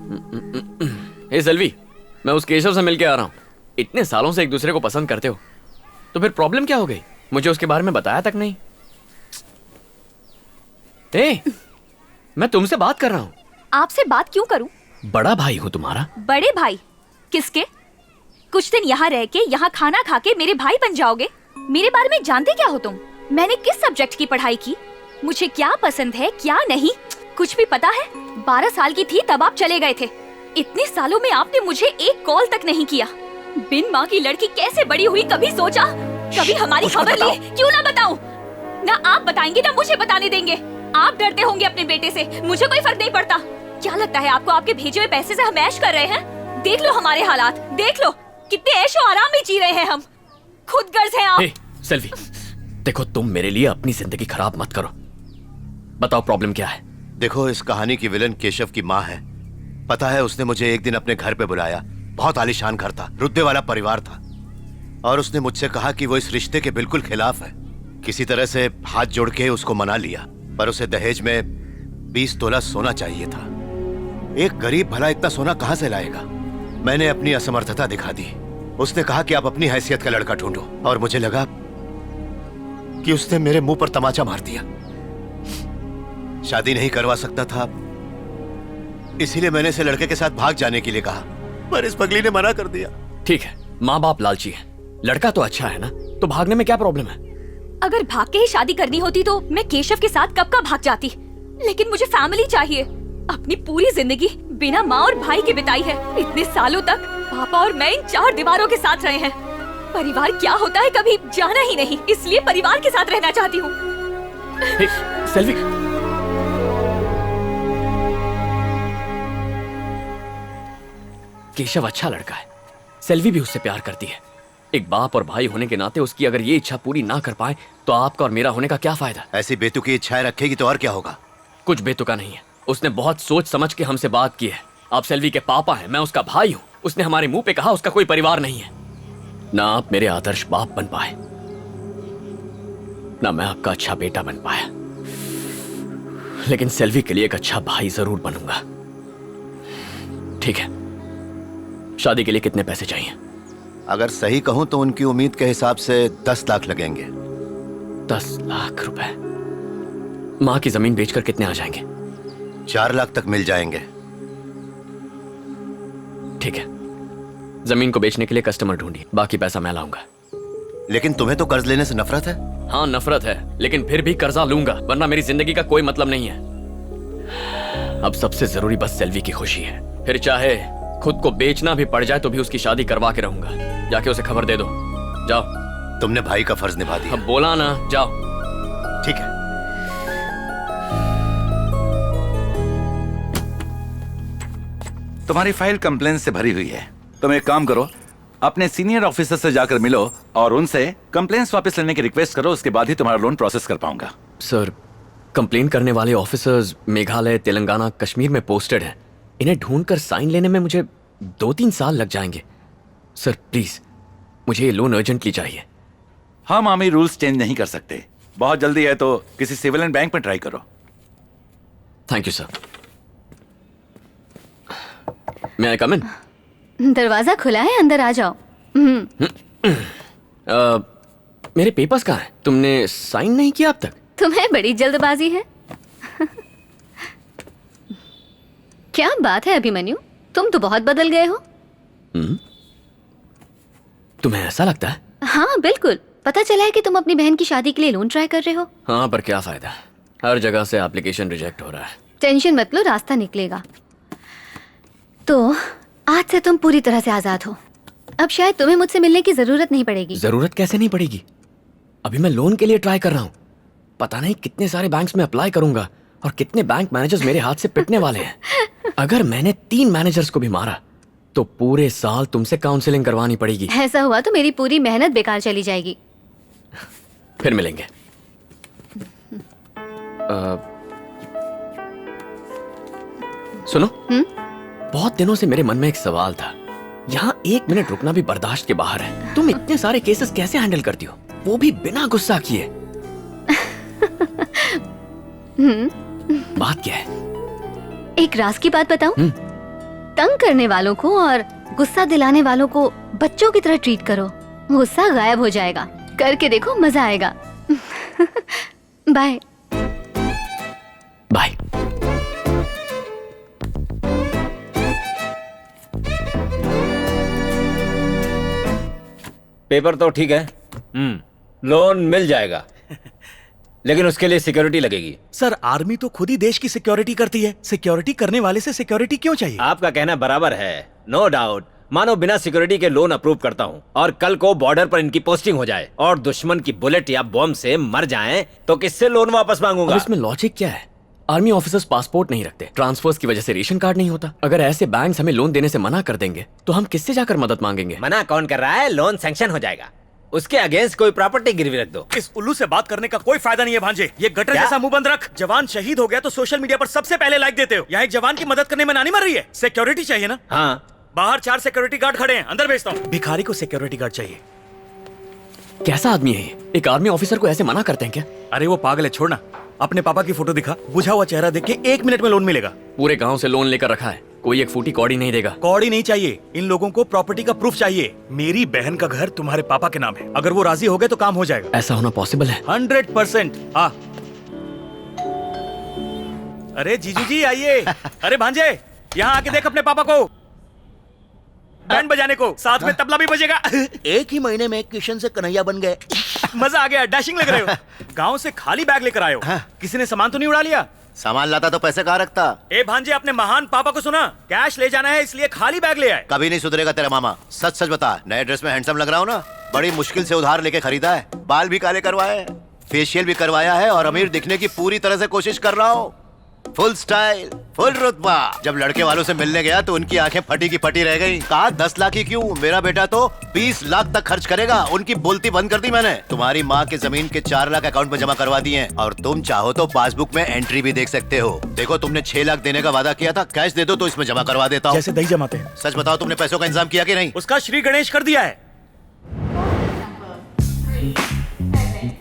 हे सेल्वी, मैं उस केशव से मिलके आ रहा हूँ। इतने सालों से एक दूसरे को पसंद करते हो, तो फिर प्रॉब्लम क्या हो गई? मुझे उसके बारे में बताया तक नहीं। मैं तुमसे बात कर रहा हूँ। आपसे बात क्यों करूं? बड़ा भाई हूँ तुम्हारा। बड़े भाई? किसके? कुछ दिन यहाँ रह के, यहाँ खाना खा के मेरे भाई बन जाओगे? मेरे बारे में जानते क्या हो तुम? मैंने किस सब्जेक्ट की पढ़ाई की, मुझे क्या पसंद है क्या नहीं, कुछ भी पता है? 12 साल की थी तब आप चले गए थे। इतने सालों में आपने मुझे एक कॉल तक नहीं किया। बिन माँ की लड़की कैसे बड़ी हुई, कभी सोचा? कभी हमारी खबर ली? क्यों ना बताऊं? ना आप बताएंगे ना मुझे बताने देंगे। आप डरते होंगे अपने बेटे से, मुझे कोई फर्क नहीं पड़ता। क्या लगता है आपको आपके भेजे हुए पैसे से हम ऐश कर रहे हैं? देख लो हमारे हालात, देख लो कितने ऐशो आराम में जी रहे हैं हम। खुद गर्ज हैं आप। सेल्वी, देखो तुम मेरे लिए अपनी जिंदगी खराब मत करो। बताओ प्रॉब्लम क्या है? देखो, इस कहानी की विलन केशव की माँ है। पता है, उसने मुझे एक दिन अपने घर पे बुलाया। बहुत आलीशान घर था, रुतबे वाला परिवार था, और उसने मुझसे कहा कि वो इस रिश्ते के बिल्कुल खिलाफ है। किसी तरह से हाथ जोड़ के उसको मना लिया, पर उसे दहेज में 20 तोला सोना चाहिए था। एक गरीब भला इतना सोना कहां से लाएगा? मैंने अपनी असमर्थता दिखा दी। उसने कहा कि आप अपनी हैसियत का लड़का ढूंढो, और मुझे लगा कि उसने मेरे मुंह पर तमाचा मार दिया। शादी नहीं करवा सकता था, इसीलिए मैंने इसे लड़के के साथ भाग जाने के लिए कहा, पर इस पगली ने मना कर दिया। ठीक है, माँ बाप लालची है, लड़का तो अच्छा है ना, तो भागने में क्या प्रॉब्लम है? अगर भाग के ही शादी करनी होती तो मैं केशव के साथ कब का भाग जाती, लेकिन मुझे फैमिली चाहिए। अपनी पूरी जिंदगी बिना माँ और भाई के बिताई है। इतने सालों तक पापा और मैं इन 4 दीवारों के साथ रहे हैं। परिवार क्या होता है कभी जाना ही नहीं, इसलिए परिवार के साथ रहना चाहती हूँ। सेल्वी, केशव अच्छा लड़का है, सेल्वी भी उससे प्यार करती है। एक बाप और भाई होने के नाते उसकी अगर ये इच्छा पूरी ना कर पाए तो आपका और मेरा होने का क्या फायदा? ऐसी बेतुकी इच्छाएं रखेगी तो और क्या होगा? कुछ बेतुका नहीं है, उसने बहुत सोच समझ के हमसे बात की है। आप सेल्वी के पापा हैं, मैं उसका भाई हूँ। उसने हमारे मुंह पे कहा उसका कोई परिवार नहीं है। ना आप मेरे आदर्श बाप बन पाए, ना मैं आपका अच्छा बेटा बन पाया, लेकिन सेल्वी के लिए एक अच्छा भाई जरूर बनूंगा। ठीक है, शादी के लिए कितने पैसे चाहिए? अगर सही कहूं तो उनकी उम्मीद के हिसाब से 10 लाख लगेंगे। 10 लाख रुपए? माँ की जमीन बेचकर कितने आ जाएंगे? 4 लाख तक मिल जाएंगे। ठीक है, जमीन को बेचने के लिए कस्टमर ढूंढिए, बाकी पैसा मैं लाऊंगा। लेकिन तुम्हें तो कर्ज लेने से नफरत है। हाँ नफरत है, लेकिन फिर भी कर्जा लूंगा, वरना मेरी जिंदगी का कोई मतलब नहीं है। अब सबसे जरूरी बस सेल्वी की खुशी है। फिर चाहे खुद को बेचना भी पड़ जाए तो भी उसकी शादी करवा के रहूंगा। जाके उसे खबर दे दो। जाओ। तुमने भाई का फर्ज निभा दिया। अब बोला ना, जाओ। ठीक है। तुम्हारी फाइल कंप्लेन से भरी हुई है। तुम एक काम करो, अपने सीनियर ऑफिसर से जाकर मिलो और उनसे कंप्लेंट्स वापस लेने की रिक्वेस्ट करो। उसके बाद ही तुम्हारा लोन प्रोसेस कर पाऊंगा। सर, कंप्लेन करने वाले ऑफिसर्स मेघालय, तेलंगाना, कश्मीर में पोस्टेड हैं। इन्हें ढूंढकर साइन लेने में मुझे 2-3 साल लग जाएंगे। सर प्लीज, मुझे ये लोन अर्जेंटली चाहिए। हम आर्मी रूल्स चेंज नहीं कर सकते। बहुत जल्दी है तो किसी सिविलियन बैंक में ट्राई करो। Thank you sir. मैं आई कम इन? दरवाजा खुला है, अंदर आ जाओ। मेरे पेपर्स कहाँ हैं? तुमने साइन नहीं किया अब तक? तुम्हें बड़ी जल्दबाजी है। क्या बात है अभिमन्यु, तुम तो बहुत बदल गए हो। तुम्हें ऐसा लगता है? हाँ बिल्कुल, पता चला है कि तुम अपनी बहन की शादी के लिए लोन ट्राई कर रहे हो। हाँ, पर क्या फायदा, हर जगह से एप्लीकेशन रिजेक्ट हो रहा है। टेंशन मत लो, रास्ता निकलेगा। तो आज से तुम पूरी तरह से आजाद हो। अब शायद तुम्हें मुझसे मिलने की जरूरत नहीं पड़ेगी। जरूरत कैसे नहीं पड़ेगी? अभी मैं लोन के लिए ट्राई कर रहा हूँ। पता नहीं कितने सारे बैंक्स में अप्लाई करूंगा और कितने बैंक मैनेजर्स मेरे हाथ से पिटने वाले हैं। अगर मैंने 3 मैनेजर्स को भी मारा तो पूरे साल तुमसे काउंसलिंग करवानी पड़ेगी। ऐसा हुआ तो मेरी पूरी मेहनत बेकार चली जाएगी। फिर मिलेंगे। सुनो, बहुत दिनों से मेरे मन में एक सवाल था। यहाँ 1 मिनट रुकना भी बर्दाश्त के बाहर है। तुम इतने सारे केसेस कैसे हैंडल करती हो, वो भी बिना गुस्सा किए? बात क्या है? एक राज की बात बताऊं? तंग करने वालों को और गुस्सा दिलाने वालों को बच्चों की तरह ट्रीट करो, गुस्सा गायब हो जाएगा। करके देखो, मजा आएगा। बाय। बाय। पेपर तो ठीक है, लोन मिल जाएगा, लेकिन उसके लिए सिक्योरिटी लगेगी। सर, आर्मी तो खुद ही देश की सिक्योरिटी करती है, सिक्योरिटी करने वाले से सिक्योरिटी क्यों चाहिए? आपका कहना बराबर है, नो डाउट। मानो बिना सिक्योरिटी के लोन अप्रूव करता हूँ और कल को बॉर्डर पर इनकी पोस्टिंग हो जाए और दुश्मन की बुलेट या बॉम्ब से मर जाएं, तो किससे लोन वापस मांगूंगा? अब इसमें लॉजिक क्या है? आर्मी ऑफिसर्स पासपोर्ट नहीं रखते, ट्रांसफर्स की वजह से रेशन कार्ड नहीं होता। अगर ऐसे बैंक्स हमें लोन देने से मना कर देंगे तो हम किससे जाकर मदद मांगेंगे? मना कौन कर रहा है? लोन सैंक्शन हो जाएगा, उसके अगेंस्ट कोई प्रॉपर्टी गिरवी रख दो। इस उल्लू से बात करने का कोई फायदा नहीं है भांजे। ये गटर क्या? जैसा मुंह बंद रख। जवान शहीद हो गया तो सोशल मीडिया पर सबसे पहले लाइक देते हो। यहाँ एक जवान की मदद करने में नानी मर रही है। सिक्योरिटी चाहिए ना? हाँ, बाहर 4 सिक्योरिटी गार्ड खड़े हैं, अंदर भेजता हूँ। भिखारी को सिक्योरिटी गार्ड चाहिए। कैसा आदमी है ये? एक आर्मी ऑफिसर को ऐसे मना करते हैं क्या? अरे वो पागल है, छोड़ना। अपने पापा की फोटो दिखा, बुझा हुआ चेहरा देख के 1 मिनट में लोन मिलेगा। पूरे गांव से लोन लेकर रखा है, कोई एक फूटी कौड़ी नहीं देगा। कौड़ी नहीं चाहिए, इन लोगों को प्रॉपर्टी का प्रूफ चाहिए। मेरी बहन का घर तुम्हारे पापा के नाम है, अगर वो राजी हो गए तो काम हो जाएगा। ऐसा होना पॉसिबल है? 100%। अरे जीजू जी आइए। अरे भांजे, यहाँ आके देख अपने पापा को, बैंड बजाने को, साथ में तबला भी बजेगा। एक ही महीने में किशन से कन्हैया बन गए। मजा आ गया, डैशिंग लग रहे हो। गांव से खाली बैग लेकर आए हो, किसी ने सामान तो नहीं उड़ा लिया? सामान लाता तो पैसे कहाँ रखता? ए भांजे, अपने महान पापा को सुना, कैश ले जाना है इसलिए खाली बैग ले आए। कभी नहीं सुधरेगा तेरा मामा। सच सच बता, नए ड्रेस में हैंडसम लग रहा हूँ ना? बड़ी मुश्किल से उधार लेके खरीदा है, बाल भी काले करवाए हैं, फेशियल भी करवाया है और अमीर दिखने की पूरी तरह से कोशिश कर रहा हूँ। फुल स्टाइल, फुल रुतबा। जब लड़के वालों से मिलने गया तो उनकी आंखें फटी की फटी रह गई। कहा 10 लाख ही क्यों, मेरा बेटा तो 20 लाख तक खर्च करेगा। उनकी बोलती बंद कर दी मैंने। तुम्हारी माँ के जमीन के 4 लाख अकाउंट में जमा करवा दिए हैं और तुम चाहो तो पासबुक में एंट्री भी देख सकते हो। देखो, तुमने 6 लाख देने का वादा किया था, कैश दे दो तो इसमें जमा करवा देता हूँ। जैसे दही जमाते हैं। सच बताओ, तुमने पैसों का इंतजाम किया कि नहीं? उसका श्री गणेश कर दिया है।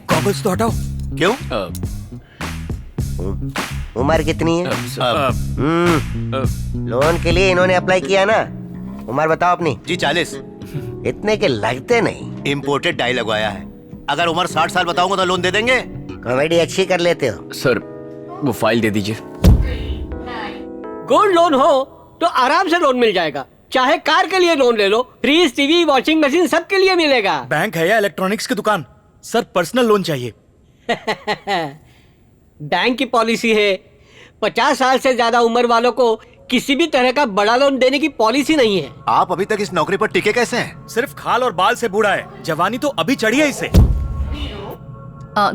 गॉगल्स तो हटाओ। क्यों? उम्र कितनी है? लोन के लिए इन्होंने अप्लाई किया ना? उम्र बताओ अपनी। जी 40। इतने के लगते नहीं। इम्पोर्टेड डाई लगवाया है। अगर उम्र 60 साल बताऊंगा तो लोन दे देंगे? कॉमेडी अच्छी कर लेते हो। सर, वो फाइल दे दीजिए। गोल्ड लोन हो तो आराम से लोन मिल जाएगा। चाहे कार के लिए लोन ले लो, फ्रिज, टीवी, वॉशिंग मशीन सबके लिए मिलेगा। बैंक है या इलेक्ट्रॉनिक्स की दुकान? सर, पर्सनल लोन चाहिए। बैंक की पॉलिसी है, 50 साल से ज्यादा उम्र वालों को किसी भी तरह का बड़ा लोन देने की पॉलिसी नहीं है। आप अभी तक इस नौकरी पर टिके कैसे हैं? सिर्फ खाल और बाल से बूढ़ा है, जवानी तो अभी चढ़ी है इससे।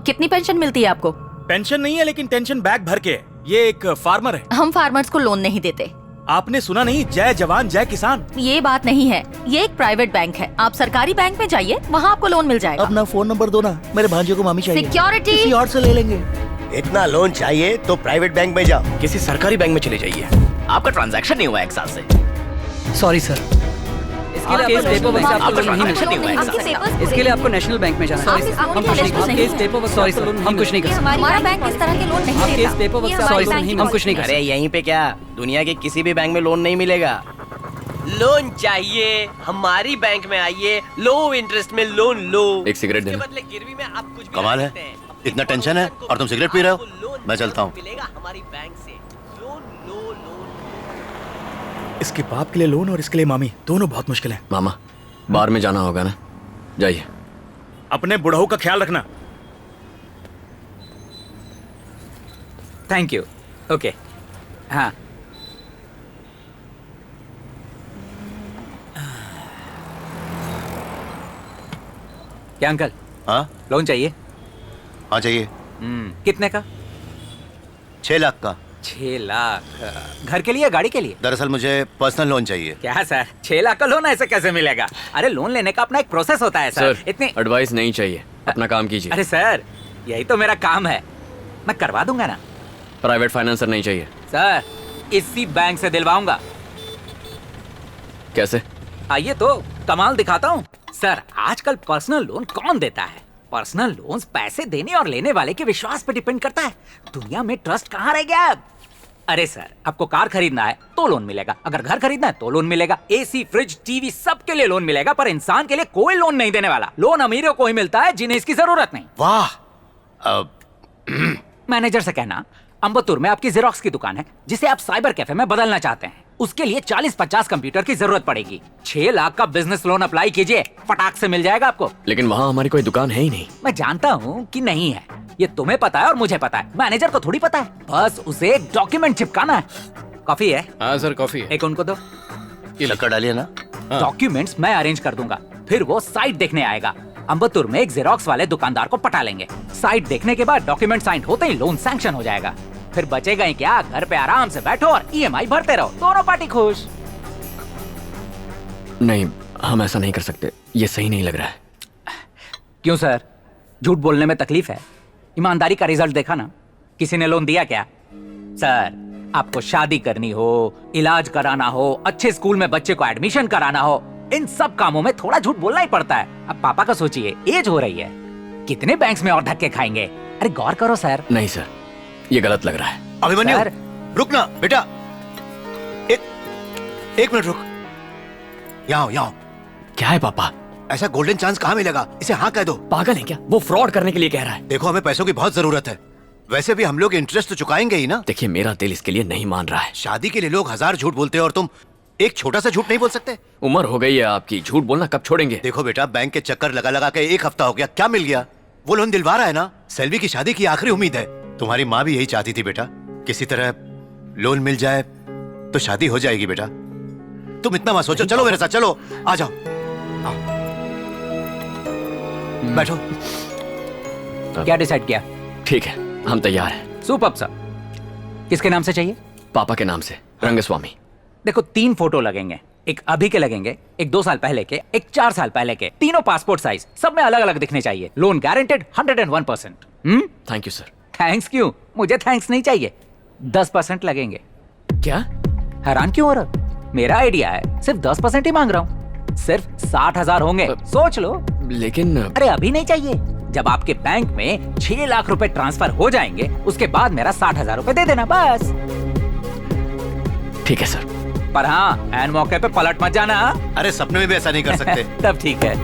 कितनी पेंशन मिलती है आपको? पेंशन नहीं है, लेकिन टेंशन बैग भर के है। ये एक फार्मर है। हम फार्मर्स को लोन नहीं देते। आपने सुना नहीं, जय जवान जय किसान। ये बात नहीं है, ये एक प्राइवेट बैंक है। आप सरकारी बैंक में जाइए, वहाँ आपको लोन मिल जाएगा। अपना फोन नंबर दो ना, मेरे भांजे को मामी चाहिए। सिक्योरिटी। किसी और से ले लेंगे। इतना लोन चाहिए तो प्राइवेट बैंक में जाओ। किसी सरकारी बैंक में चले जाइए। आपका ट्रांजैक्शन नहीं हुआ 1 साल से। सॉरी सर, इसके लिए आपको पेपर वर्क से आपको लोन नहीं मिल नहीं हुआ 1 साल से। इसके लिए आपको नेशनल बैंक में जाना है। हम कुछ नहीं कर सकते। पेपर वर्क, सॉरी सर, हम कुछ नहीं कर सकते। हमारा बैंक इस तरह के लोन नहीं आपके इस देता। पेपर वर्क ये से हमारी सॉरी सर, बैंक हम कुछ नहीं कर अरे सकते। यहीं पे क्या, दुनिया के किसी भी बैंक में लोन नहीं मिलेगा। लोन चाहिए, हमारी बैंक में आइए, लो इंटरेस्ट में लोन लो। एक सिगरेट देना। बदले गिरवी में आप कुछ भी कमाल रख है, सकते हैं। इतना टेंशन है और तुम सिगरेट पी रहे हो? मैं चलता हूँ। मिलेगा हमारी बैंक से लोन लो लोन। इसके बाप के लिए लोन और इसके लिए मामी, दोनों बहुत मुश्किल है। मामा, बार में जाना होगा ना, जाइए। अपने बुढ़ऊ का ख्याल रखना। Thank you. ओके, हाँ। क्या अंकल, हाँ लोन चाहिए? हाँ चाहिए। कितने का? 6 लाख का। 6 लाख? घर के लिए, गाड़ी के लिए? दरअसल मुझे पर्सनल लोन चाहिए। क्या सर, 6 लाख का लोन ऐसे कैसे मिलेगा? अरे लोन लेने का अपना एक प्रोसेस होता है सर। सर, एडवाइस नहीं चाहिए, अपना काम कीजिए। अरे सर, यही तो मेरा काम है, मैं करवा दूंगा ना। प्राइवेट फाइनेंसर नहीं चाहिए। सर, इसी बैंक से दिलवाऊंगा। कैसे? आइए तो कमाल दिखाता हूँ। सर, आजकल पर्सनल लोन कौन देता है? पर्सनल लोन्स पैसे देने और लेने वाले के विश्वास पे डिपेंड करता है। दुनिया में ट्रस्ट कहाँ रह गया? अरे सर, आपको कार खरीदना है तो लोन मिलेगा, अगर घर खरीदना है तो लोन मिलेगा, एसी, फ्रिज, टीवी सबके लिए लोन मिलेगा, पर इंसान के लिए कोई लोन नहीं देने वाला। लोन अमीरों को ही मिलता है जिन्हें इसकी जरूरत नहीं। वाह। मैनेजर से कहना अम्बत्तूर में आपकी जेरोक्स की दुकान है जिसे आप साइबर कैफे में बदलना चाहते हैं, उसके लिए 40-50 कंप्यूटर की जरूरत पड़ेगी। 6 लाख का बिजनेस लोन अप्लाई कीजिए, फटाक से मिल जाएगा आपको। लेकिन वहाँ हमारी कोई दुकान है ही नहीं। मैं जानता हूँ कि नहीं है, ये तुम्हें पता है और मुझे पता है, मैनेजर को थोड़ी पता है। बस उसे एक डॉक्यूमेंट चिपकाना है। कॉफी है? हाँ सर, कॉफी है। एक उनको दो। शक्कर डालिए ना। डॉक्यूमेंट्स मैं अरेंज कर दूंगा, फिर वो साइट देखने आएगा। अम्बत्तूर में एक जेरोक्स वाले दुकानदार को पटा लेंगे। साइट देखने के बाद डॉक्यूमेंट साइन होते ही लोन सैंक्शन हो जाएगा। फिर बचेगा ही क्या, घर पे आराम से बैठो और ईएमआई भरते रहो, दोनों पार्टी खुश। नहीं, हम ऐसा नहीं कर सकते, ये सही नहीं लग रहा है। क्यों सर, झूठ बोलने में तकलीफ है? ईमानदारी का रिजल्ट देखा ना, किसी ने लोन दिया क्या? सर, आपको शादी करनी हो, इलाज कराना हो, अच्छे स्कूल में बच्चे को एडमिशन कराना हो, इन सब कामों में थोड़ा झूठ बोलना ही पड़ता है। अब पापा का सोचिए, एज हो रही है, कितने बैंक्स में और धक्के खाएंगे? अरे गौर करो सर। नहीं सर, ये गलत लग रहा है। अभिमन्यु, सर। रुक ना बेटा, एक मिनट रुक। यहाँ। क्या है पापा? ऐसा गोल्डन चांस कहाँ मिलेगा? इसे हाँ कह दो। पागल है क्या? वो फ्रॉड करने के लिए कह रहा है। देखो, हमें पैसों की बहुत जरूरत है, वैसे भी हम लोग इंटरेस्ट तो चुकाएंगे ही ना। देखिए, मेरा दिल इसके लिए नहीं मान रहा है। शादी के लिए लोग 1000 झूठ बोलते हैं और तुम एक छोटा सा झूठ नहीं बोल सकते? उम्र हो गई है आपकी, झूठ बोलना कब छोड़ेंगे? देखो बेटा, बैंक के चक्कर लगा लगा के 1 हफ्ता हो गया, क्या मिल गया? वो लोन दिलवा रहा है ना। सेल्वी की शादी की आखिरी उम्मीद है। तुम्हारी माँ भी यही चाहती थी बेटा, किसी तरह लोन मिल जाए तो शादी हो जाएगी बेटा। तुम इतना मत सोचो, चलो मेरे साथ, चलो आ जाओ। बैठो। क्या डिसाइड किया? ठीक है, हम तैयार हैं। Superb sir. किसके नाम से चाहिए? पापा के नाम से, रंगस्वामी। देखो, 3 फोटो लगेंगे, एक अभी के लगेंगे, एक 2 साल पहले के, एक 4 साल पहले के, तीनों पासपोर्ट साइज, सब में अलग अलग दिखने चाहिए। Loan guaranteed 101%। Thank you sir. Thanks क्यों? मुझे थैंक्स नहीं चाहिए। 10% लगेंगे। क्या? हैरान क्यों हो रहा? मेरा आइडिया है, सिर्फ 10% ही मांग रहा हूँ। सिर्फ 60,000 होंगे, सोच लो। लेकिन अरे अभी नहीं चाहिए, जब आपके बैंक में 6 लाख रुपए ट्रांसफर हो जाएंगे उसके बाद मेरा 60,000 रुपए दे देना, बस। ठीक है सर। पर हाँ, एन मौके पे पलट मत जाना। अरे सपने में भी ऐसा नहीं कर सकते। तब ठीक है।